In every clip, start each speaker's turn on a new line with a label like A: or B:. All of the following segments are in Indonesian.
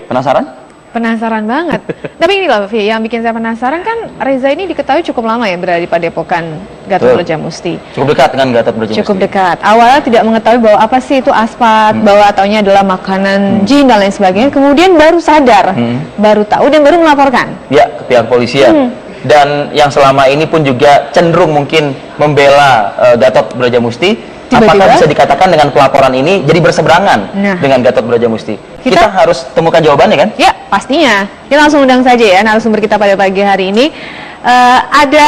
A: Penasaran?
B: Penasaran banget. Tapi ini loh, Vi, yang bikin saya penasaran kan Reza ini diketahui cukup lama ya berada di Padepokan Gatot Brajamusti.
A: Cukup dekat dengan Gatot Brajamusti.
B: Cukup dekat. Awalnya tidak mengetahui bahwa apa sih itu aspat, bahwa taunya adalah makanan jin dan lain sebagainya. Kemudian baru sadar, baru tahu dan baru melaporkan.
A: Ya, ke pihak polisian. Dan yang selama ini pun juga cenderung mungkin membela Gatot Brajamusti. Apakah bisa dikatakan dengan pelaporan ini jadi berseberangan dengan Gatot Brajamusti? Kita harus temukan jawabannya kan?
B: Ya, pastinya. Kita langsung undang saja ya narasumber kita pada pagi hari ini. Ada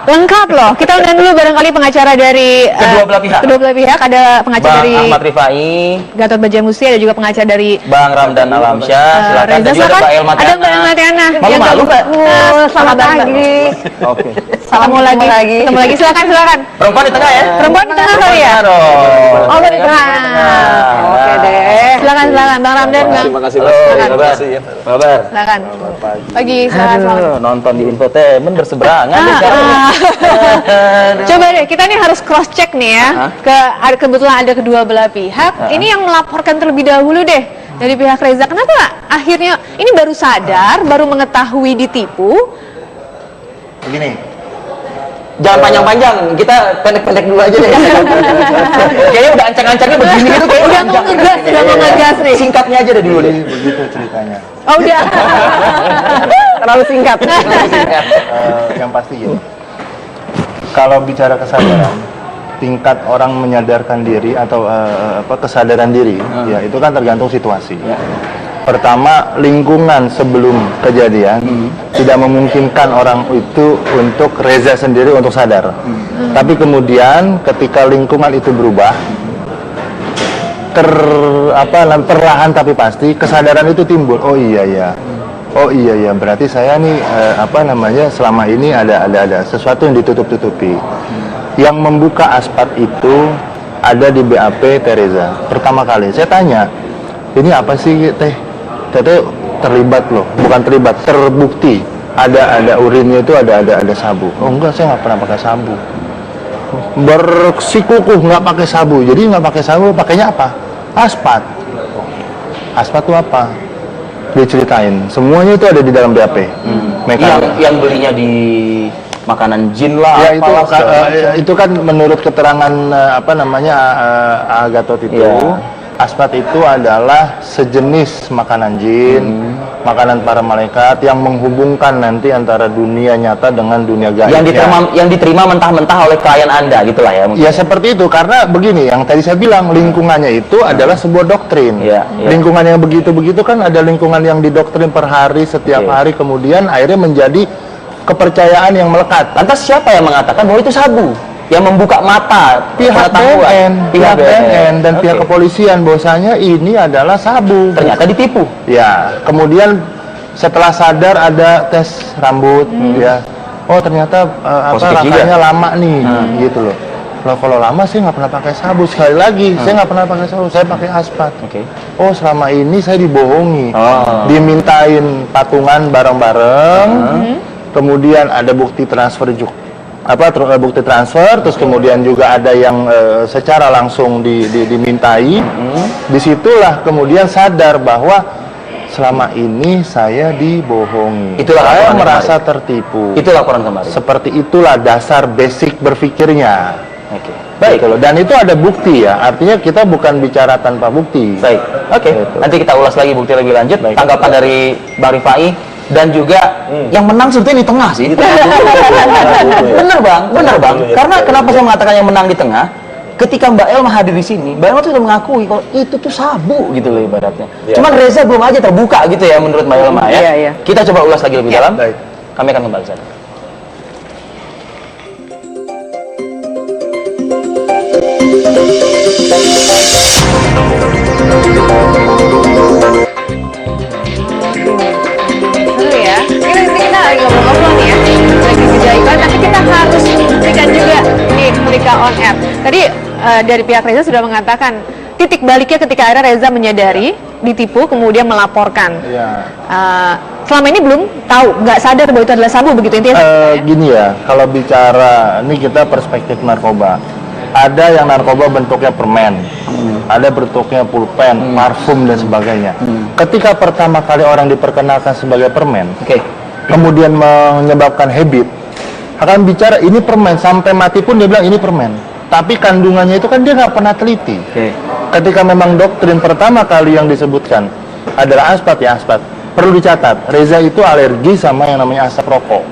B: lengkap loh. Kita undang dulu barangkali pengacara dari
A: kedua belah pihak.
B: Kedua belah pihak, ada pengacara dari
A: Ahmad Rifai,
B: Gatot Brajamusti, ada juga pengacara dari
A: Bang Ramdan Alamsyah. Silakan.
B: Reza,
A: Juga ada Mbak Elma
B: Ada Mbak Elma Tiana.
A: Malu-malu Mbak.
B: Selamat pagi.
A: Oke.
B: Ketemu lagi. Silakan.
A: Perempuan di tengah ya?
B: Perempuan di tengah kali ya? Oh, di tengah. Oke deh. Silakan Bang Ramdan.
C: Terima kasih Mas.
A: Kabar.
B: Silakan. Pagi, selamat.
A: Nonton di infotainment berseberangan deh sekarang.
B: Coba deh, kita nih harus cross check nih ya. Kebetulan ada kedua belah pihak. Ini yang melaporkan terlebih dahulu deh dari pihak Reza. Kenapa akhirnya ini baru sadar, baru mengetahui ditipu?
A: Begini. Jangan panjang-panjang, kita pendek-pendek dulu aja deh. Kayaknya udah ancang-ancangnya begini gitu, kayak
B: udah mau ngegas nih.
A: Singkatnya aja deh dulu deh.
C: Begitu ceritanya.
B: Oh udah. Terlalu singkat.
C: Yang pasti ya, kalau bicara kesadaran, tingkat orang menyadarkan diri atau kesadaran diri, ya itu kan tergantung situasi. Pertama, lingkungan sebelum kejadian tidak memungkinkan orang itu untuk Reza sendiri untuk sadar. Tapi kemudian ketika lingkungan itu berubah, perlahan tapi pasti kesadaran itu timbul. Oh iya ya, berarti saya nih selama ini ada sesuatu yang ditutup-tutupi. Yang membuka aspat itu ada di BAP Tereza. Pertama kali saya tanya, ini apa sih Teh? Teteh terlibat loh, bukan terlibat, terbukti ada urinnya itu ada sabu. Oh enggak, saya nggak pernah pakai sabu. Bersikukuh nggak pakai sabu. Jadi nggak pakai sabu, pakainya apa? Aspat. Aspat itu apa? Diceritain. Semuanya itu ada di dalam BAP.
A: Yang belinya di makanan jin lah.
C: Ya itu kan menurut keterangan Gatot itu. Ya. Aspat itu adalah sejenis makanan jin, makanan para malaikat yang menghubungkan nanti antara dunia nyata dengan dunia gaib.
A: Yang diterima mentah-mentah oleh klien Anda, gitulah ya. Mungkin.
C: Ya seperti itu, karena begini, yang tadi saya bilang lingkungannya itu adalah sebuah doktrin. Lingkungan yang begitu-begitu kan ada lingkungan yang didoktrin per hari, setiap hari, kemudian akhirnya menjadi kepercayaan yang melekat.
A: Lantas siapa yang mengatakan bahwa itu sabu? Yang membuka mata
C: pihak BNN dan pihak kepolisian bahwasanya ini adalah sabu.
A: Ternyata ditipu.
C: Ya, kemudian setelah sadar ada tes rambut, ya. Oh ternyata rasanya lama nih, gitu loh. Kalau lama saya nggak pernah pakai sabu. Sekali lagi, saya nggak pernah pakai sabu, saya pakai aspat. Oh selama ini saya dibohongi, dimintain patungan bareng-bareng, kemudian ada bukti transfer juga. Bukti transfer, terus kemudian juga ada yang secara langsung dimintai. Disitulah kemudian sadar bahwa selama ini saya dibohongi.
A: Itulah
C: saya merasa tertipu.
A: Itu laporan kemarin.
C: Seperti itulah dasar basic berpikirnya. Baik. Gitu loh. Dan itu ada bukti ya. Artinya kita bukan bicara tanpa bukti.
A: Baik. Gitu. Nanti kita ulas lagi bukti lebih lanjut. Tanggapan dari Bang Rifai. Dan juga yang menang sebetulnya di tengah sih. Bener bang. Karena kenapa saya mengatakan yang menang di tengah? Ketika Mbak Elma hadir di sini, Mbak Elma tuh sudah mengakui kalau itu tuh sabu gitu loh ibaratnya. Cuman Reza belum aja terbuka gitu ya menurut Mbak Elma ya. Kita coba ulas lagi lebih dalam. Kami akan kembali saja.
B: Kita lagi ngobrol-ngobrol nih ya, lagi kejaiban, tapi kita harus berikan juga di Merdeka On Air. Tadi dari pihak Reza sudah mengatakan titik baliknya ketika akhirnya Reza menyadari, ditipu, kemudian melaporkan. Selama ini belum tahu, nggak sadar bahwa itu adalah sabu, begitu intinya?
C: Gini ya, kalau bicara, ini kita perspektif narkoba. Ada yang narkoba bentuknya permen, ada bentuknya pulpen, parfum dan sebagainya. Ketika pertama kali orang diperkenalkan sebagai permen, kemudian menyebabkan habit, akan bicara ini permen, sampai mati pun dia bilang ini permen. Tapi kandungannya itu kan dia nggak pernah teliti. Ketika memang doktrin pertama kali yang disebutkan adalah aspat, ya aspat. Perlu dicatat, Reza itu alergi sama yang namanya asap rokok.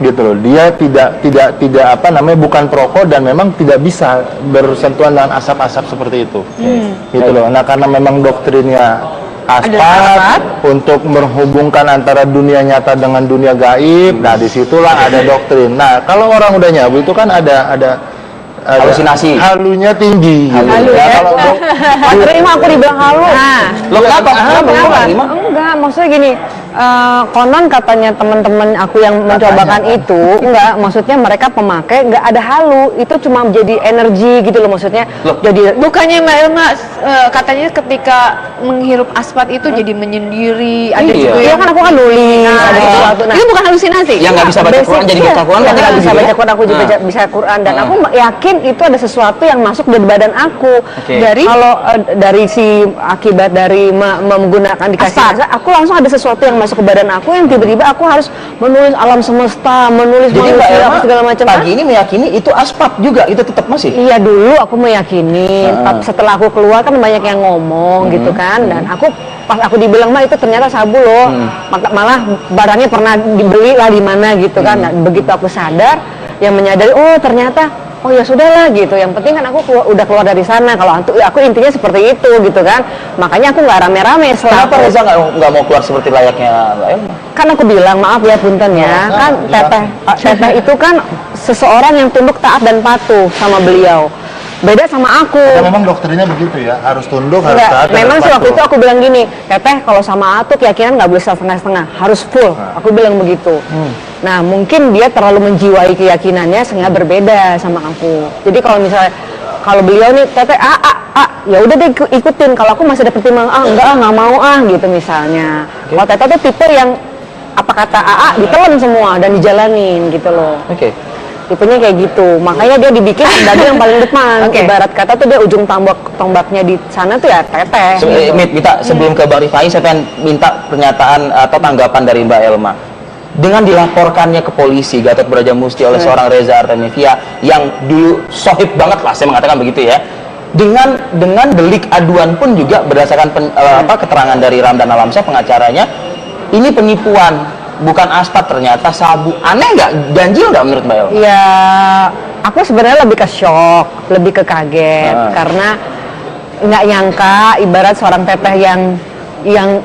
C: Gitu loh, dia tidak apa namanya, bukan perokok dan memang tidak bisa bersentuhan dengan asap-asap seperti itu. Gitu loh. Nah, karena memang doktrinnya aspat untuk menghubungkan antara dunia nyata dengan dunia gaib, nah disitulah ada doktrin. Nah, kalau orang udah nyabu itu kan ada
A: halusinasi,
C: halunya tinggi.
B: Halu ya.
C: Kalau
B: Terima aku dibilang halu.
A: Lo kenapa?
D: Enggak, maksudnya gini, konon katanya teman-teman aku yang mencobakan itu, enggak, maksudnya mereka pemakai enggak ada halu, itu cuma jadi energi gitu loh maksudnya. Jadi
B: bukannya Mbak Elma katanya ketika menghirup aspat itu jadi menyendiri, ada juga
D: iya kan aku kan nulis, ada sesuatu. Nah,
B: itu bukan halusinasi.
A: Yang nggak bisa baca Quran jadi baca Quran,
D: yang nggak bisa
A: gitu
D: baca
A: ya?
D: Quran, aku juga bisa Quran dan aku yakin itu ada sesuatu yang masuk dari badan aku.
B: Dari
D: kalau dari si akibat dari menggunakan dikasih rasa, aku langsung ada sesuatu yang masuk ke badan aku yang tiba-tiba aku harus menulis alam semesta, menulis
A: Jadi Mbak
D: manusia
A: Elma
D: segala macam.
A: pagi ini meyakini itu aspat juga, itu tetap masih?
D: Iya, dulu aku meyakini, setelah aku keluar kan banyak yang ngomong gitu kan, dan aku pas aku dibilang mah itu ternyata sabu loh, malah barangnya pernah dibeli lah di mana gitu kan. Nah, begitu aku sadar, yang menyadari oh ternyata oh ya sudahlah gitu, yang penting kan aku udah keluar dari sana. Kalau aku intinya seperti itu gitu kan, makanya aku nggak rame-rame.
A: Kenapa Reza nggak mau keluar seperti layaknya Mbak Elma?
D: Kan aku bilang maaf ya punten ya, kan teteh itu kan seseorang yang tunduk, taat dan patuh sama beliau. Beda sama aku.
C: karena memang doktrinnya begitu ya, harus tunduk, harus taat.
D: Memang
C: harus
D: sih waktu
C: patuh.
D: itu aku bilang gini, teteh kalau sama aku keyakinan nggak boleh setengah-setengah, harus full. Aku bilang begitu. Nah, mungkin dia terlalu menjiwai keyakinannya sehingga berbeda sama aku. Jadi kalau misalnya kalau beliau nih teteh ya udah deh ikutin. Kalau aku masih ada pertimbangan, nggak mau gitu misalnya. Kalau teteh tuh tipe yang apa kata ditelan semua dan dijalanin gitu loh. Tipenya kayak gitu, makanya dia dibikin dadu yang paling depan. Ibarat kata tuh dia ujung tombaknya di sana tuh ya teteh.
A: Minta sebelum ke Bang Rifai, saya pengen minta pernyataan atau tanggapan dari Mbak Elma. Dengan dilaporkannya ke polisi Gatot Brajamusti oleh seorang Reza Artamevia yang dulu sohib banget lah, saya mengatakan begitu ya. Dengan delik aduan pun juga berdasarkan keterangan dari Ramdan Alamsyah pengacaranya, ini penipuan, bukan aspat, ternyata sabu. Aneh nggak? Ganjil nggak menurut Mbak Elma?
D: Ya, aku sebenarnya lebih ke shock, lebih ke kaget karena nggak nyangka ibarat seorang teteh yang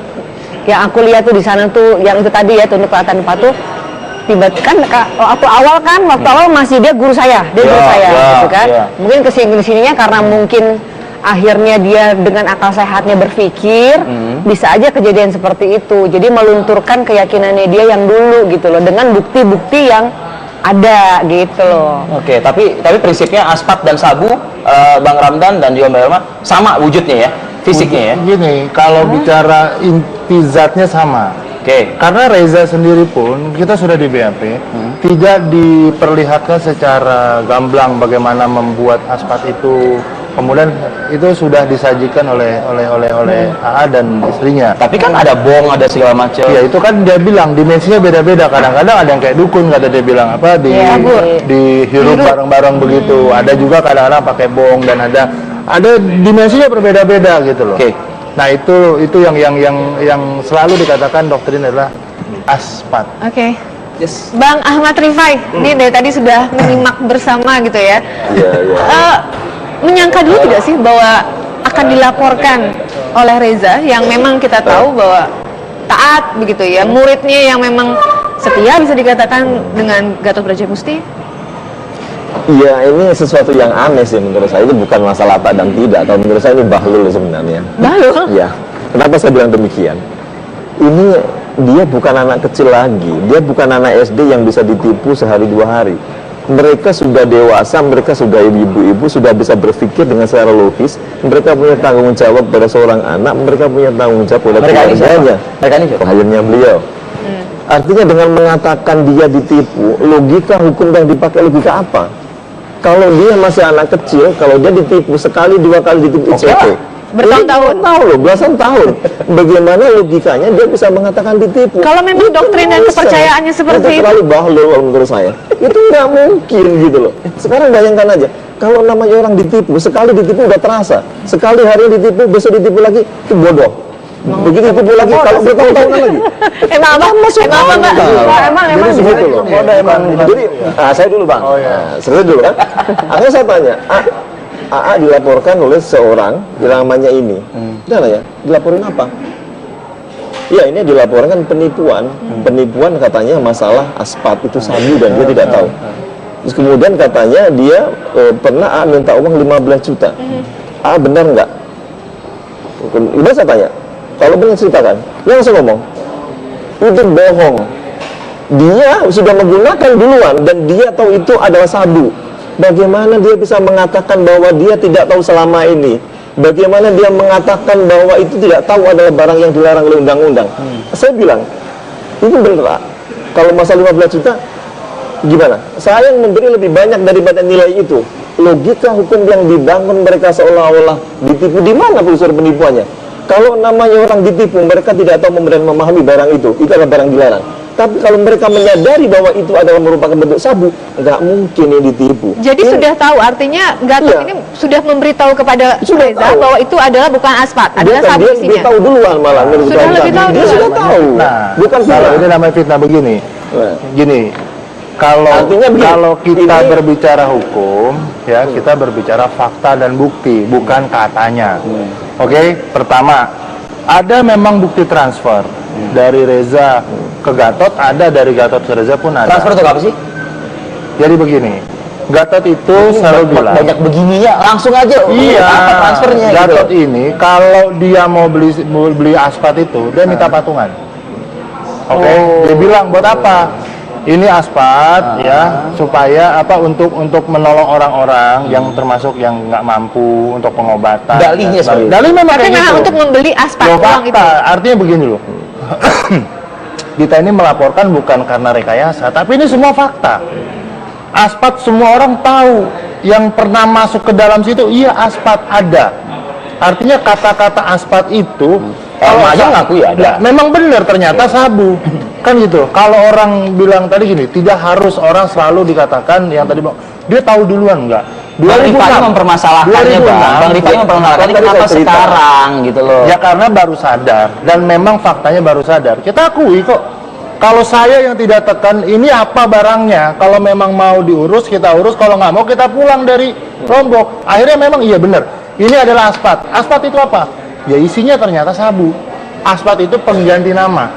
D: aku lihat tuh di sana tuh yang itu tadi ya, tunduk taat dan patuh. Tiba-tiba kan waktu awal masih dia guru saya, guru saya gitu kan. Mungkin kesini-sininya karena mungkin akhirnya dia dengan akal sehatnya berpikir bisa aja kejadian seperti itu, jadi melunturkan keyakinannya dia yang dulu gitu loh dengan bukti-bukti yang ada gitu loh.
A: Tapi prinsipnya aspat dan sabu, Bang Ramdan dan juga Mbak Elma sama wujudnya ya, fisiknya ya.
C: Gini, kalau bicara inti zatnya sama. Karena Reza sendiri pun kita sudah di BAP, tidak diperlihatkan secara gamblang bagaimana membuat aspat itu. Kemudian itu sudah disajikan oleh AA dan istrinya.
A: Tapi kan ada bong, ada segala macam.
C: Ya itu kan dia bilang dimensinya beda-beda. Kadang-kadang ada yang kayak dukun, kata dia bilang apa dihirup bareng-bareng begitu. Ada juga kadang-kadang pakai bong dan ada dimensinya berbeda-beda gitu loh. Nah itu yang selalu dikatakan doktrin adalah aspat.
A: Yes.
B: Bang Ahmad Rifai, ini dari tadi sudah menyimak bersama gitu ya. Menyangka dulu tidak sih bahwa akan dilaporkan oleh Reza yang memang kita tahu bahwa taat begitu ya, muridnya yang memang setia bisa dikatakan dengan Gatot Brajamusti?
E: Iya, ini sesuatu yang aneh sih menurut saya. Itu bukan masalah tak dan tidak. Kalau menurut saya ini bahlul sebenarnya.
B: Bahlul?
E: Ya. Kenapa saya bilang demikian? Ini dia bukan anak kecil lagi. Dia bukan anak SD yang bisa ditipu sehari dua hari. Mereka sudah dewasa, mereka sudah ibu-ibu, sudah bisa berpikir dengan secara logis. Mereka punya tanggung jawab pada seorang anak, mereka punya tanggung jawab pada keluarganya.
A: Mereka ini
E: akhirnya beliau. Artinya dengan mengatakan dia ditipu, logika hukum yang dipakai logika apa? Kalau dia masih anak kecil, kalau dia ditipu sekali, 2 kali ditipu ICT,
B: Bertahun-tahun.
E: tahu loh, belasan tahun. Bagaimana logikanya dia bisa mengatakan ditipu?
B: Kalau memang doktrin dan kepercayaannya seperti itu.
E: terlalu bahlul kalau menurut saya. Itu nggak mungkin gitu loh. Sekarang bayangkan aja, kalau namanya orang ditipu, sekali ditipu udah terasa. Sekali hari ditipu, besok ditipu lagi, itu bodoh. Begitu ditipu lagi, kalau bertahun-tahun lagi.
B: Emang apa? Emang
E: Jadi segitu loh. Jadi, saya dulu bang. Selesai dulu kan. Akhirnya saya tanya, AA dilaporkan oleh seorang namanya ini. Udah lah ya, dilaporin apa? Ya ini dilaporkan penipuan. Penipuan katanya masalah aspat itu sabu dan dia tidak tahu. Terus kemudian katanya dia pernah AA minta uang 15 juta. AA benar nggak? Udah saya tanya, kalau benar ceritakan. Dia langsung ngomong, itu bohong. Dia sudah menggunakan duluan dan dia tahu itu adalah sabu. Bagaimana dia bisa mengatakan bahwa dia tidak tahu selama ini? Bagaimana dia mengatakan bahwa itu tidak tahu adalah barang yang dilarang oleh undang-undang? Saya bilang, itu benar. Kalau masalah 15 juta, gimana? Saya yang memberi lebih banyak daripada nilai itu. Logika hukum yang dibangun mereka seolah-olah ditipu. Di mana unsur penipuannya? Kalau namanya orang ditipu, mereka tidak tahu dan memahami barang itu adalah barang dilarang. Tapi kalau mereka menyadari bahwa itu adalah merupakan bentuk sabu, nggak mungkin ini ditipu.
B: Jadi sudah tahu, artinya Gatot ini sudah memberitahu kepada Reza bahwa itu adalah bukan aspat, adalah sabu isinya.
E: Dia tahu duluan malah.
B: Sudah lebih tahu
E: dia sudah tahu.
C: Nah,
E: bukan
C: kalau ini namanya fitnah begini. Gini, kalau kita berbicara hukum, ya kita berbicara fakta dan bukti, bukan katanya. Oke, pertama, ada memang bukti transfer dari Reza ke Gatot, ada dari Gatot ke Reza pun ada.
A: Transfer itu apa sih?
C: Jadi begini, Gatot itu selalu bilang
A: banyak begininya, langsung aja.
C: Iya,
A: apa transfernya
C: Gatot
A: gitu.
C: ini kalau dia mau beli aspat itu, dia minta patungan. Oke, dia bilang buat apa? Ini aspat ya, supaya apa untuk menolong orang-orang yang termasuk yang nggak mampu untuk pengobatan.
A: Dalihnya seperti itu.
C: Dalih memang
B: Tapi
C: kayak
B: memang
C: gitu.
B: untuk membeli aspat
C: Loh,
B: uang itu.
C: fakta. Artinya begini loh. Kita ini melaporkan bukan karena rekayasa, tapi ini semua fakta. Aspat semua orang tahu, yang pernah masuk ke dalam situ, iya aspat ada. Artinya kata-kata aspat itu
A: Kalau aja ngaku ya ada.
C: memang benar ternyata sabu. Kan gitu. Kalau orang bilang tadi gini, tidak harus orang selalu dikatakan yang tadi dia tahu duluan enggak.
A: Bang Rifai mempermasalahkannya, Bang Rifai mempermasalahkannya kenapa sekarang gitu loh.
C: Ya karena baru sadar dan memang faktanya baru sadar. Kita akui kok. Kalau saya yang tidak tekan, ini apa barangnya? Kalau memang mau diurus, kita urus. Kalau nggak mau, kita pulang dari Lombok. Akhirnya memang iya benar. Ini adalah aspat. Aspat itu apa? Ya isinya ternyata sabu. Aspat itu pengganti nama.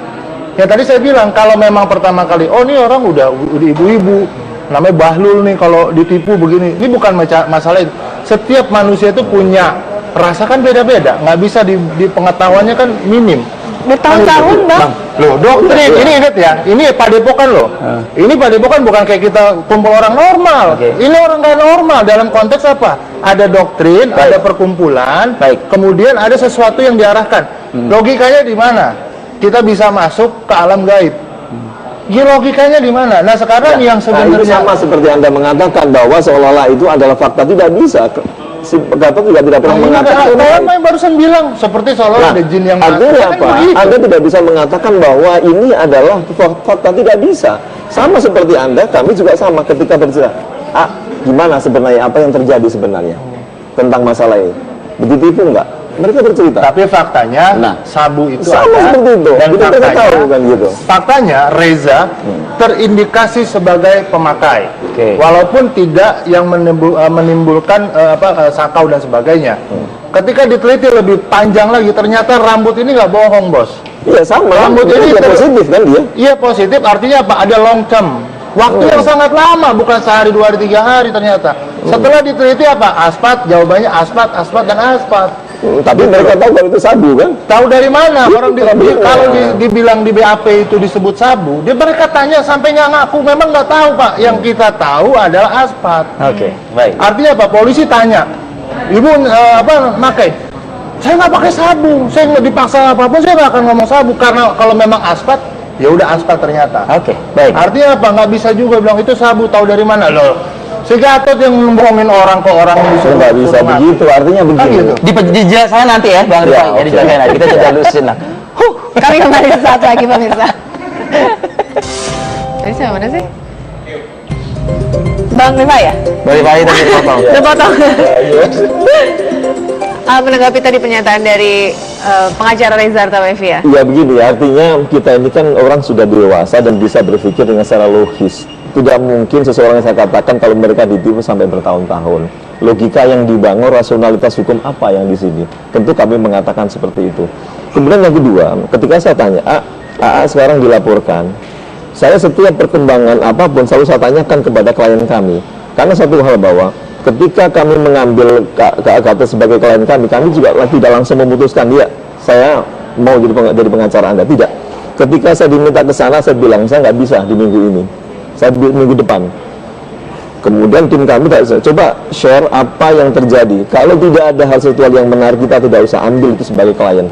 C: Ya tadi saya bilang, kalau memang pertama kali, oh ini orang udah ibu-ibu, namanya bahlul nih kalau ditipu begini. Ini bukan masalah itu. Setiap manusia itu punya rasa kan beda-beda. Nggak bisa di pengetahuannya kan minim.
B: Bertahun-tahun, Bang.
C: Loh, doktrin, ini ingat ya, ini padepokan loh. Ini padepokan bukan kayak kita kumpul orang normal. Ini orang nggak normal dalam konteks apa? Ada doktrin, ada perkumpulan, kemudian ada sesuatu yang diarahkan. Logikanya di mana? Kita bisa masuk ke alam gaib. Logikanya di mana? Nah sekarang yang sebenarnya
E: itu sama seperti Anda mengatakan bahwa seolah-olah itu adalah fakta, tidak bisa. Si Gatot juga tidak pernah mengatakan.
C: Orang yang barusan bilang seperti seolah ada jin yang
E: artinya apa? Anda tidak bisa mengatakan bahwa ini adalah fakta, tidak bisa. Sama seperti Anda, kami juga sama ketika bercerita. Gimana sebenarnya apa yang terjadi sebenarnya tentang masalah ini? Ditipu enggak? Mereka bercerita.
C: Tapi faktanya, sabu itu
E: sama
C: ada.
E: Seperti itu.
C: Dan faktanya Reza terindikasi sebagai pemakai. Walaupun tidak yang menimbulkan sakau dan sebagainya. Ketika diteliti lebih panjang lagi, ternyata rambut ini nggak bohong, Bos.
E: Iya sama.
C: Rambut ini
E: positif kan dia?
C: Iya positif, artinya apa? Ada long term. Waktu yang sangat lama, bukan sehari, 2 hari, 3 hari ternyata. Setelah diteliti apa? Aspat, jawabannya aspat, dan aspat.
E: Tapi mereka tahu kalau itu sabu kan?
C: Tahu dari mana? Orang kalau dibilang di BAP itu disebut sabu, mereka tanya sampai nggak ngaku, memang nggak tahu Pak. Yang kita tahu adalah aspat.
A: Baik.
C: Artinya apa? Polisi tanya, Ibu pakai? Saya nggak pakai sabu, saya nggak dipaksa apapun, saya nggak akan ngomong sabu karena kalau memang aspat, ya udah aspat ternyata.
A: Baik.
C: Artinya apa? Nggak bisa juga bilang itu sabu, tahu dari mana loh? Si Gatot yang ngomongin orang ke orang disuruh
E: Nggak bisa
C: suruh mati.
E: begitu, artinya begini.
C: gitu.
A: Dijelaskan nanti ya Bang Rifai, ya, dijelaskan nanti. Kita coba lurusin lah.
B: Kami kembali sesaat lagi pemirsa. Tadi sama mana sih? Bang Rifai ya?
A: Bang Rifai tadi dipotong.
B: Terpotong. Menanggapi tadi pernyataan dari pengacara Reza Artamevia.
E: Ya begini, artinya kita ini kan orang sudah dewasa dan bisa berpikir dengan secara logis. Tidak mungkin seseorang yang saya katakan kalau mereka ditipu sampai bertahun-tahun. Logika yang dibangun, rasionalitas hukum apa yang di sini? Tentu kami mengatakan seperti itu. Kemudian yang kedua, ketika saya tanya, AA sekarang dilaporkan, saya setiap perkembangan apapun selalu saya tanyakan kepada klien kami. Karena satu hal bahwa ketika kami mengambil Kak Gatot sebagai klien kami juga tidak langsung memutuskan, ya saya mau jadi pengacara Anda. Tidak. Ketika saya diminta ke sana, saya bilang saya nggak bisa di minggu ini. Saya minggu depan. Kemudian tim kami coba share apa yang terjadi. Kalau tidak ada hal seksual yang menarik, kita tidak usah ambil itu sebagai klien.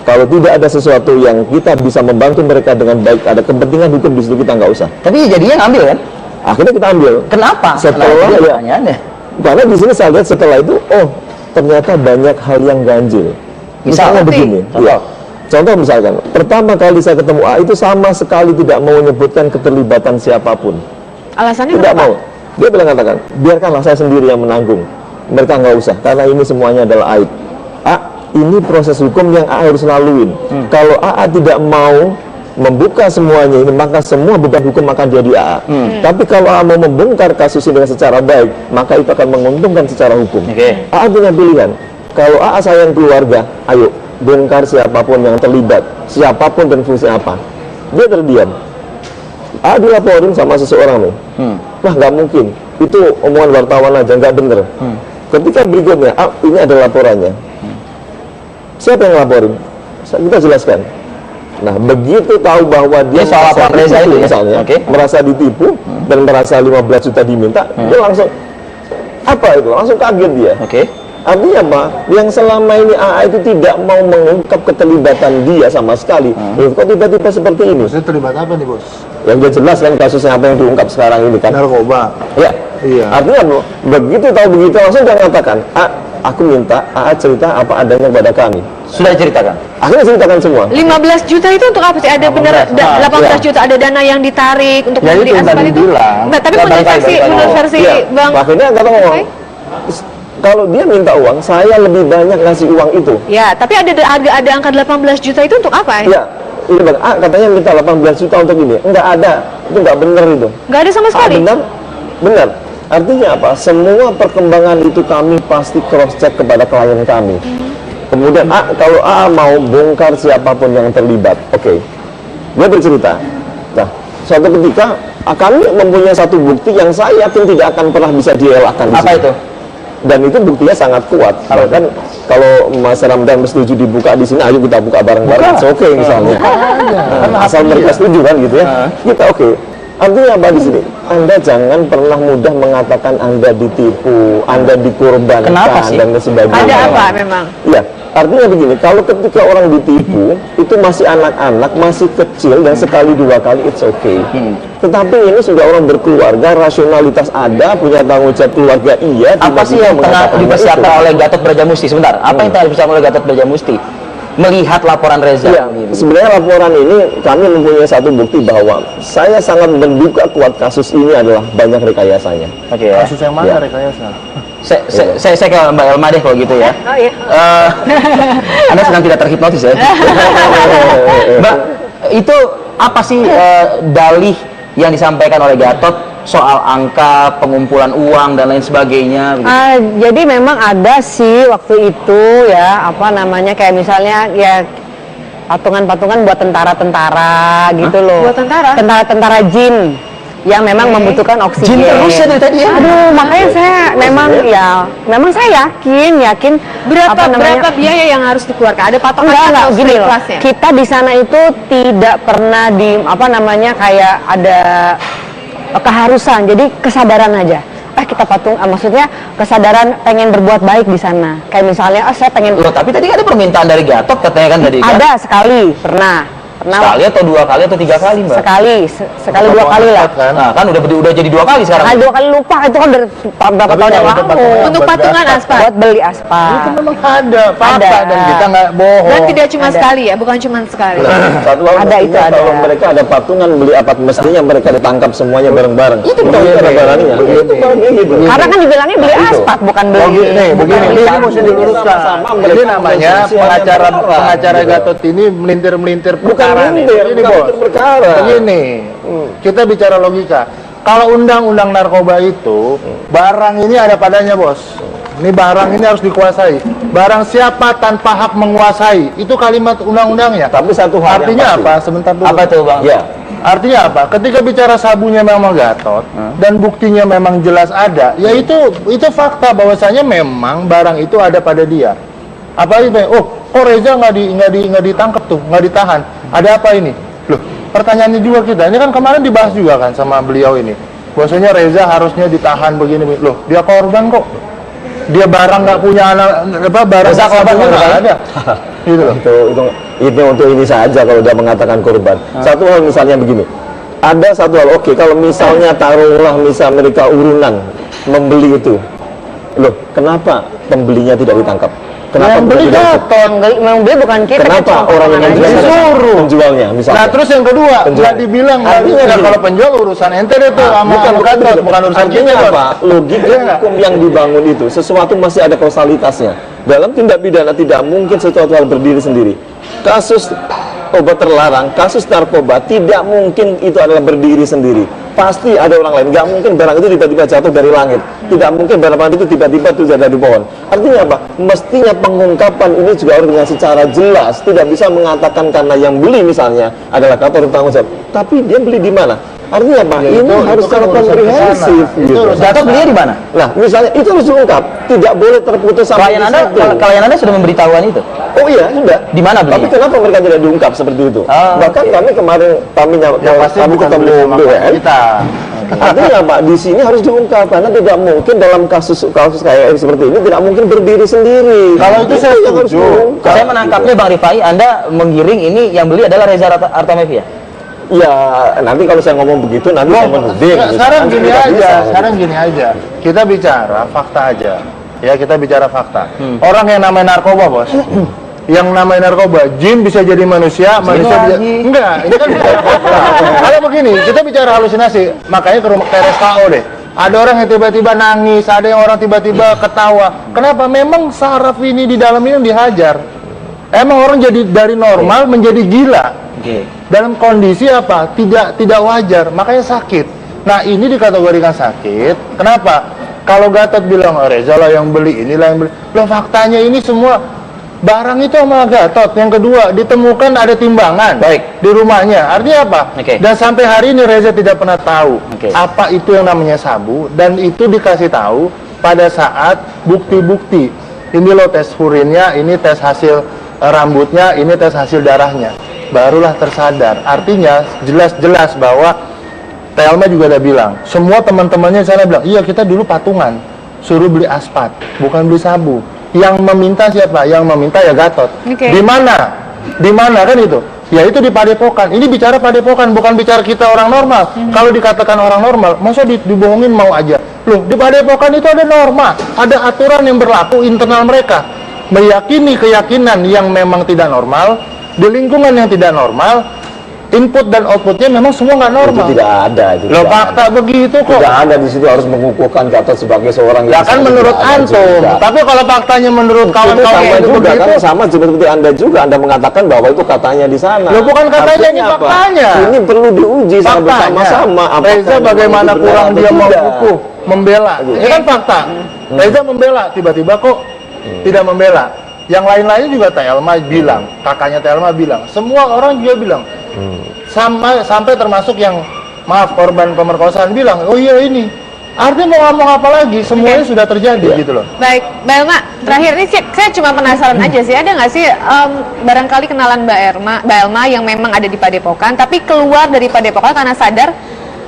E: Kalau tidak ada sesuatu yang kita bisa membantu mereka dengan baik, ada kepentingan hukum di situ, kita nggak usah.
A: Tapi jadinya ngambil kan?
E: Akhirnya kita ambil.
A: Kenapa?
E: Setelah
A: Nah, itu
E: ya,
A: pertanyaannya.
E: karena di sini saya lihat setelah itu, oh ternyata banyak hal yang ganjil. Misalnya begini, ya. Contoh misalkan, pertama kali saya ketemu A itu sama sekali tidak mau menyebutkan keterlibatan siapapun.
B: Alasannya
E: Tidak
B: kenapa?
E: mau. Dia bilang katakan, biarkanlah saya sendiri yang menanggung. Mereka nggak usah, karena ini semuanya adalah aib. Ini proses hukum yang AA harus laluin. Kalau AA tidak mau membuka semuanya ini, maka semua beban hukum akan jadi AA. Tapi kalau AA mau membongkar kasus ini dengan secara baik, maka itu akan menguntungkan secara hukum. AA punya pilihan. Kalau AA sayang keluarga, ayo bongkar siapapun yang terlibat, siapapun dan fungsi apa. Dia terdiam. AA dilaporin sama seseorang nih. Wah nggak mungkin, itu omongan wartawan aja, nggak bener. Ketika berikutnya, ini ada laporannya. Siapa yang laporin? Kita jelaskan. Nah, begitu tahu bahwa dia
A: soal apa Reza itu ya?
E: misalnya, merasa ditipu dan merasa 15 juta diminta, dia langsung apa itu? Langsung kaget dia. Artinya apa? Yang selama ini AA itu tidak mau mengungkap keterlibatan dia sama sekali. Kok tiba-tiba seperti ini?
C: Maksudnya terlibat apa nih, Bos?
E: Yang dia jelas kan kasusnya apa yang diungkap sekarang ini kan?
C: Narkoba.
E: Ya.
C: Iya.
E: Artinya apa? Begitu tahu begitu langsung dia mengatakan, aku minta AA cerita apa adanya kepada kami.
A: Sudah diceritakan?
E: Akhirnya ceritakan semua.
B: 15 juta itu untuk apa sih? Ada benar 18 juta ada dana yang ditarik untuk
A: Ya,
B: membeli
A: itu yang
B: aspal
A: tadi
B: itu?
A: bilang.
B: Nah, tapi
A: Nggak
B: menurut versi
E: Iya.
B: Bang
E: Akhirnya kata ngomong,
B: Rifai?
E: kalau dia minta uang, saya lebih banyak ngasih uang itu.
B: Ya, tapi ada angka 18 juta itu untuk apa?
E: Iya. Ini Bang, katanya minta 18 juta untuk ini. Enggak ada. Itu enggak benar itu.
B: Nggak ada sama sekali.
E: Benar? Benar. Artinya apa? Semua perkembangan itu kami pasti cross check kepada klien kami. Kemudian kalau AA mau bongkar siapapun yang terlibat, oke. Dia bercerita. Nah, suatu ketika kami mempunyai satu bukti yang saya yakin tidak akan pernah bisa dielakkan.
A: Apa itu?
E: Dan itu buktinya sangat kuat. Kan kalau Mas Ramdan setuju dibuka di sini, ayo kita buka bareng-bareng. Oke misalnya. Asal mereka setuju kan gitu ya. Kita oke. Artinya apa di sini? Anda jangan pernah mudah mengatakan Anda ditipu, Anda dikorbankan,
A: Kenapa sih?
E: dan sebagainya.
B: Ada apa memang?
E: Iya, artinya begini, kalau ketika orang ditipu, itu masih anak-anak, masih kecil, dan sekali dua kali, it's okay. Tetapi ini sudah orang berkeluarga, rasionalitas ada, punya tanggung jawab keluarga, iya.
A: Apa sih yang tengah dipersiapkan oleh Gatot Brajamusti? Sebentar, apa yang tengah dipersiapkan oleh Gatot Brajamusti? Melihat laporan Reza.
E: Ya, sebenarnya laporan ini kami mempunyai satu bukti bahwa saya sangat menduga kuat kasus ini adalah banyak rekayasanya.
A: Oke ya.
C: Kasus yang mana rekayasa?
A: Saya ke Mbak Elma deh kalau gitu ya.
B: Oh iya.
A: Anda sedang tidak terhipnotis ya. Mbak, itu apa sih dalih yang disampaikan oleh Gatot soal angka pengumpulan uang dan lain sebagainya?
D: Jadi memang ada sih waktu itu ya, apa namanya, kayak misalnya ya patungan-patungan buat tentara-tentara gitu loh.
B: Buat tentara?
D: Tentara-tentara jin yang memang membutuhkan oksigen.
A: Jin terus ya dari tadi ya?
D: Aduh, makanya saya memang saya yakin
B: Berapa biaya yang harus dikeluarkan? Ada patokan
D: enggak
B: atau
D: gini loh.
B: kelasnya?
D: Kita di sana itu tidak pernah kayak ada keharusan, jadi kesadaran aja. Kita patung, maksudnya kesadaran pengen berbuat baik di sana. Kayak misalnya, saya pengen.
A: Loh, tapi tadi ada permintaan dari Gatot katanya kan tadi.
D: Ada sekali, pernah.
A: Sekali atau 2 kali atau 3 kali, Mbak?
D: Sekali 2 kali lah.
A: Nah, kan udah jadi 2 kali sekarang.
D: Sekali 2 kali lupa, itu kan dari berapa tahun yang lalu.
B: Untuk patungan aspal.
D: Buat beli aspal.
C: Itu memang ada fakta dan kita nggak bohong.
B: Dan tidak cuma sekali ya, bukan cuma sekali.
E: Satu hal
D: Ada, itu
E: mestinya
D: ada.
E: kalau mereka ada patungan beli apat, mestinya mereka ditangkap semuanya bareng-bareng. Itu ada barangnya. Itu baru gitu.
D: Karena kan dibilangnya beli aspat, bukan beli.
C: Begini, ini mesti diluruskan.
E: Sama-sama
C: Ini
E: mereka
C: namanya
E: konsumsi yang
C: pengacara
E: gitu.
C: Gatot ini melintir-melintir
E: Bukan
C: perkara nih.
E: melintir,
C: Ini
E: bukan
C: bos.
E: melintir perkara.
C: Begini, kita bicara logika. Kalau undang-undang narkoba itu, barang ini ada padanya bos. Ini barang ini harus dikuasai. Barang siapa tanpa hak menguasai, itu kalimat undang-undangnya.
E: Tapi satu hal
C: Artinya
E: yang
C: apa?
E: pasti.
C: Sebentar dulu.
A: Apa tuh, Bang?
E: Ya.
C: Artinya apa? Ketika bicara sabunya memang Gatot dan buktinya memang jelas ada, ya itu fakta bahwasanya memang barang itu ada pada dia. Apa itu? Oh, kok Reza nggak ditangkap tuh, nggak ditahan? Ada apa ini? Loh, pertanyaannya juga kita. Ini kan kemarin dibahas juga kan sama beliau ini. Bahwasanya Reza harusnya ditahan begini. Loh, dia korban kok. Dia barang nggak punya anak, barang
A: Reza korban
C: nggak ada. Gitu loh.
E: Itu untuk ini saja kalau dia mengatakan korban. Satu hal misalnya begini. Ada satu hal, oke, kalau misalnya taruhlah misal mereka urunan membeli itu. Loh, kenapa pembelinya tidak ditangkap? Kenapa
C: Yang beli
E: tidak ditangkap?
D: Gatot, yang beli bukan kita.
E: Kenapa
D: cuma
E: orang yang
D: aja.
C: Disuruh.
E: penjualnya misalnya?
C: Nah terus yang kedua,
E: Penjual.
C: nggak dibilang
E: Artinya
C: nggak,
E: gini.
C: kalau penjual urusan ente deh tuh sama Gatot, bukan urusan
E: artinya
C: kita Bos.
E: apa? Logika
C: Iya nggak?
E: hukum yang dibangun itu sesuatu masih ada kausalitasnya. Dalam tindak pidana tidak mungkin sesuatu hal berdiri sendiri. Kasus obat terlarang, kasus narkoba tidak mungkin itu adalah berdiri sendiri. Pasti ada orang lain. Nggak mungkin barang itu tiba-tiba jatuh dari langit. Tidak mungkin barang itu tiba-tiba tuh jatuh dari pohon. Artinya apa? Mestinya pengungkapan ini juga harus dengan secara jelas. Tidak bisa mengatakan karena yang beli misalnya adalah Gatot bertanggung jawab. Tapi dia beli di mana? Artinya apa?
C: Ya,
E: ini
C: itu
E: harus
C: kan
E: secara
C: urusan
E: komprehensif.
C: kesana. Itu
E: Gitu.
C: urusan
A: Gatot belinya di mana?
E: Nah, misalnya itu harus diungkap. Tidak boleh terputus sampai
A: Klien
E: di
A: Anda,
E: situ.
A: klien Anda sudah memberitahuan itu?
E: Oh iya, sudah.
A: Di mana
E: Tapi
A: belinya?
E: kenapa mereka tidak diungkap seperti itu? Bahkan kami kemarin
C: Yang pasti
E: kami
C: bukan
E: ketemu
C: beli sama
E: BWN.
C: kita.
E: Artinya Pak, di sini harus diungkap karena tidak mungkin dalam kasus kayak seperti ini tidak mungkin berdiri sendiri.
C: Kalau itu saya
E: yang harus
C: setuju.
E: diungkap.
A: Saya menangkapnya Bang Rifai, Anda menggiring ini yang beli adalah Reza Artamevia.
E: Ya, nanti kalau saya ngomong begitu nanti saya menuding.
C: Nggak, sekarang
E: Nanti
C: gini
E: tidak
C: aja,
E: bisa.
C: sekarang gini aja. Kita bicara fakta aja. Ya, kita bicara fakta. Orang yang namanya narkoba, Bos. Yang namanya narkoba, jin bisa jadi manusia, manusia bisa enggak, ini kan bicara fakta. Kalau begini, kita bicara halusinasi, makanya ke rumah RSKO deh. Ada orang yang tiba-tiba nangis, ada yang orang tiba-tiba ketawa. Kenapa? Memang saraf ini di dalam ini yang dihajar. Emang orang jadi dari normal menjadi gila. Dalam kondisi apa? Tidak wajar, makanya sakit. Nah, ini dikategorikan sakit. Kenapa? Kalau Gatot bilang, oh, Reza lah yang beli, inilah yang beli. Loh, faktanya ini semua barang itu sama Gatot. Yang kedua, ditemukan ada timbangan di rumahnya. Artinya apa? Dan sampai hari ini Reza tidak pernah tahu apa itu yang namanya sabu, dan itu dikasih tahu pada saat bukti-bukti. Ini loh tes urinnya, ini tes hasil rambutnya, ini tes hasil darahnya. Barulah tersadar. Artinya jelas-jelas bahwa Telma juga udah bilang, semua teman-temannya sana bilang, iya kita dulu patungan, suruh beli aspat, bukan beli sabu. Yang meminta siapa? Yang meminta ya Gatot. Di mana? Di mana kan itu? Ya itu di Padepokan. Ini bicara Padepokan, bukan bicara kita orang normal. Kalau dikatakan orang normal, masa dibohongin mau aja. Loh, di Padepokan itu ada norma, ada aturan yang berlaku internal mereka. Meyakini keyakinan yang memang tidak normal, di lingkungan yang tidak normal, input dan outputnya memang semua nggak normal.
E: Itu tidak ada. Itu
C: Loh,
E: tidak
C: fakta
E: ada.
C: begitu kok.
E: Tidak ada di situ harus mengukuhkan Gatot sebagai seorang
C: Ya kan menurut antum, tapi kalau faktanya menurut kawan-kawan
E: sama
C: itu
E: juga kan,
C: begitu,
E: sama seperti Anda juga, Anda mengatakan bahwa itu katanya di sana.
C: Loh, bukan katanya, ini
E: Artinya apa?
C: faktanya.
E: Ini perlu diuji sama
C: faktanya.
E: bersama-sama. Apakah
C: Reza
E: memang
C: bagaimana
E: itu benar
C: kurang
E: atau
C: dia mau
E: tidak.
C: kukuh membela. Ini kan fakta. Reza membela, tiba-tiba kok tidak membela. Yang lain-lain juga Telma bilang, kakaknya Telma bilang, semua orang juga bilang. Sampai termasuk yang maaf korban pemerkosaan bilang, oh iya ini. Artinya mau ngomong apa lagi? Semuanya sudah terjadi gitu loh.
B: Baik, Mbak Elma, terakhir ini saya cuma penasaran aja sih, ada nggak sih barangkali kenalan Mbak Elma yang memang ada di Padepokan, tapi keluar dari Padepokan karena sadar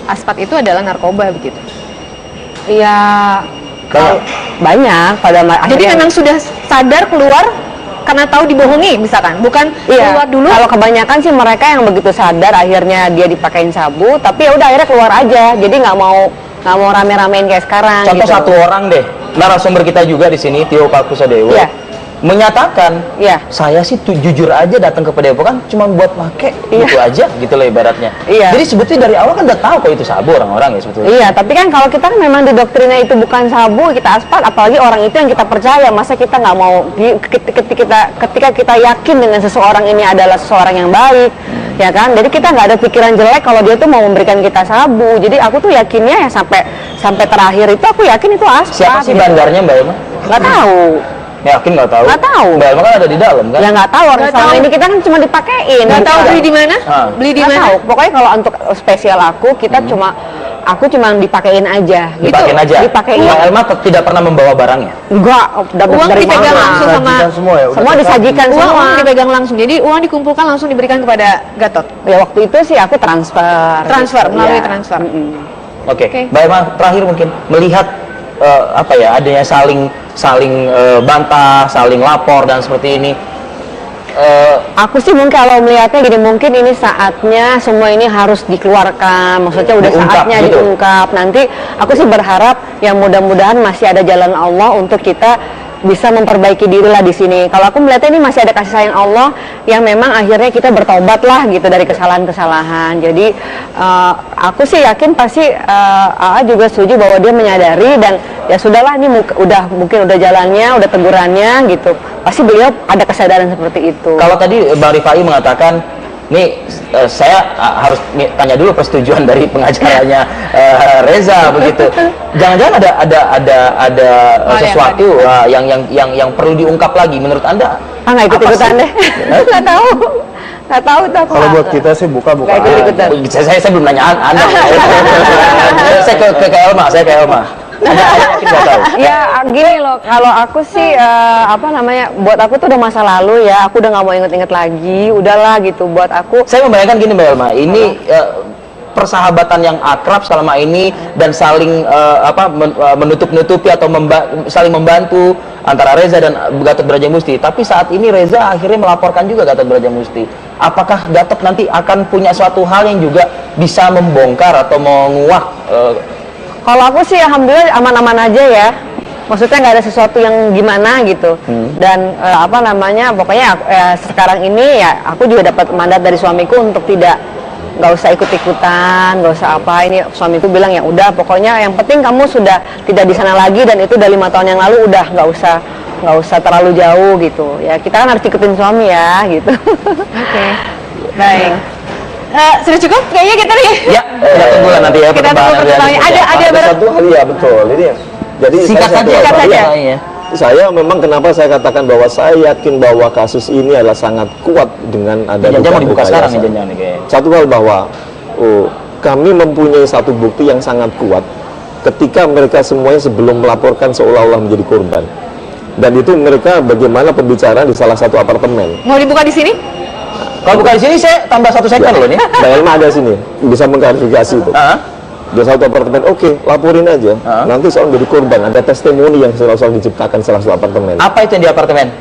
B: aspat itu adalah narkoba begitu?
D: Ya, kalau banyak pada
B: Jadi memang sudah sadar keluar karena tahu dibohongi misalkan, bukan
D: Iya,
B: keluar dulu.
D: kalau kebanyakan sih mereka yang begitu sadar akhirnya dia dipakein sabu, tapi ya udah akhirnya keluar aja. Jadi nggak mau rame-ramein kayak sekarang.
A: Contoh
D: gitu.
A: satu orang deh, narasumber kita juga di sini, Tio Pakusadewo,
D: Iya.
A: menyatakan,
D: Iya.
A: saya sih jujur aja datang ke Padepokan cuma buat make gitu aja, gitu loh ibaratnya.
D: Iya.
A: Jadi sebetulnya dari awal kan udah tahu kok itu sabu orang-orang ya sebetulnya.
D: Iya, tapi kan kalau kita kan memang didoktrinnya itu bukan sabu, kita aspal, apalagi orang itu yang kita percaya, masa kita nggak mau, ketika kita yakin dengan seseorang ini adalah seseorang yang baik, ya kan, jadi kita nggak ada pikiran jelek kalau dia tuh mau memberikan kita sabu. Jadi aku tuh yakinnya ya sampai terakhir itu aku yakin itu aspal.
A: Siapa sih
D: gitu.
A: bandarnya Mbak Elma?
D: Nggak tahu.
A: Yakin nggak tahu?
D: Nggak tahu.
A: Mbak Elma kan ada di dalam kan?
D: Ya nggak tahu, orang
B: Nggak
D: selama
B: tahu.
D: ini kita kan cuma dipakein.
B: Nggak tahu
D: Bukan.
B: beli di mana? Beli di
D: Nggak
B: mana?
D: tahu. Pokoknya kalau untuk spesial aku, kita aku cuma dipakein aja.
A: Dipakein aja.
D: Dipakein.
A: Mbak Elma tidak pernah membawa barangnya.
D: Enggak, dapat
B: Uang
D: dari
B: dipegang
D: mana?
B: langsung sama
C: Disajikan semua ya? Udah
D: Semua disajikan
B: uang
D: semua.
B: dipegang langsung. Jadi uang dikumpulkan langsung diberikan kepada Gatot.
D: Ya waktu itu sih aku transfer.
B: Transfer,
D: gitu.
B: melalui
D: Iya.
B: transfer.
A: Oke,
B: Oke.
A: Mbak Elma terakhir mungkin melihat apa ya, adanya saling bantah, saling lapor dan seperti ini.
D: Aku sih mungkin kalau melihatnya gini, mungkin ini saatnya semua ini harus dikeluarkan. Maksudnya udah
A: Diungkap
D: saatnya
A: gitu.
D: diungkap. Nanti aku sih berharap yang mudah-mudahan masih ada jalan Allah untuk kita bisa memperbaiki diri lah di sini. Kalau aku melihatnya ini masih ada kasih sayang Allah yang memang akhirnya kita bertobat lah gitu dari kesalahan-kesalahan. Jadi aku sih yakin pasti AA juga setuju bahwa dia menyadari dan ya sudahlah, ini mungkin udah jalannya, udah tegurannya gitu. Pasti beliau ada kesadaran seperti itu.
A: Kalau tadi Bang Rifai mengatakan, nih saya harus tanya dulu persetujuan dari pengacaranya Reza begitu. Jangan-jangan ada sesuatu yang perlu diungkap lagi menurut Anda?
D: Nggak ikut-ikutan deh. Nggak tahu. Nggak tahu tuh aku.
C: Kalau buat kita sih buka-buka.
D: Nggak ikut-ikutan.
A: Saya belum nanya Anda. Saya ke Elma. Anda yakin nggak tahu?
D: Ya gini loh, kalau aku sih buat aku tuh udah masa lalu ya, aku udah nggak mau inget-inget lagi, udahlah gitu buat aku.
A: Saya membayangkan gini Mbak Elma, ini persahabatan yang akrab selama ini dan saling menutup-nutupi atau saling membantu antara Reza dan Gatot Brajamusti. Tapi saat ini Reza akhirnya melaporkan juga Gatot Brajamusti. Apakah Gatot nanti akan punya suatu hal yang juga bisa membongkar atau menguak?
D: Kalau aku sih alhamdulillah aman-aman aja ya. Maksudnya nggak ada sesuatu yang gimana gitu. Dan pokoknya sekarang ini ya aku juga dapat mandat dari suamiku untuk nggak usah ikut-ikutan, nggak usah apa. Ini suamiku bilang ya udah, pokoknya yang penting kamu sudah tidak di sana lagi dan itu udah 5 tahun yang lalu, udah nggak usah terlalu jauh gitu. Ya kita kan harus ikutin suami ya gitu.
B: Oke. Baik. Sudah cukup kayaknya kita nih.
A: Ya, kita tunggu lah nanti ya
B: Kita tunggu perkembangannya. Ada
E: satu hal ya betul ini ya. Jadi
A: Singkat
E: saya
A: saja,
E: satu hal
A: singkat
E: lagi.
A: saja.
E: Saya memang kenapa saya katakan bahwa saya yakin bahwa kasus ini adalah sangat kuat dengan ada
A: Jangan mau
E: dugaan
A: dibuka sekarang ya
E: rekayasa.
A: jangan kayaknya.
E: Satu hal bahwa kami mempunyai satu bukti yang sangat kuat ketika mereka semuanya sebelum melaporkan seolah-olah menjadi korban. Dan itu mereka bagaimana pembicaraan di salah satu apartemen.
B: Mau dibuka di sini?
A: Kalau bukan di sini saya tambah satu segmen loh nih.
E: Mbak Elma ada sini, bisa mengklarifikasi itu. Di satu apartemen, oke, laporin aja. Nanti soal menjadi korban, ada testimoni yang soal diciptakan salah satu apartemen.
A: Apa itu yang di apartemen?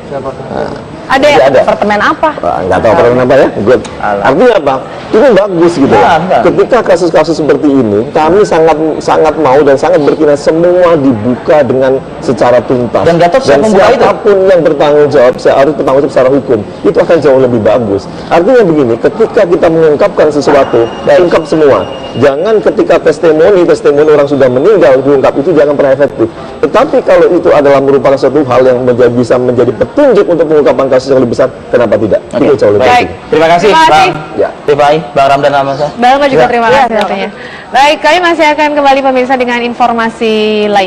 D: Ada ya?
E: Ada.
D: Apartemen apa?
E: Wah, nggak tahu apartemen apa ya? Good. Artinya apa? Ini bagus gitu.
A: Enggak.
E: Ketika kasus-kasus seperti ini, kami sangat mau dan sangat berkira semua dibuka dengan secara tuntas.
A: Dan Gatot siap membuka itu?
E: siapapun yang bertanggung jawab, harus bertanggung jawab secara hukum. Itu akan jauh lebih bagus. Artinya begini, ketika kita mengungkapkan sesuatu, ungkap semua. Jangan ketika testimoni orang sudah meninggal diungkap, itu jangan pernah efektif. Tetapi kalau itu adalah merupakan suatu hal yang bisa menjadi petunjuk untuk mengungkapkan kasus yang lebih besar, kenapa tidak? Itu jauh lebih
A: Baik,
E: baik.
A: terima kasih
B: Terima kasih.
A: Bang
E: Ya.
A: Rifai, Bang Ramdan Almansa.
B: Bang juga
A: Ya.
B: terima kasih tentunya. Baik, kami masih akan kembali pemirsa dengan informasi lainnya.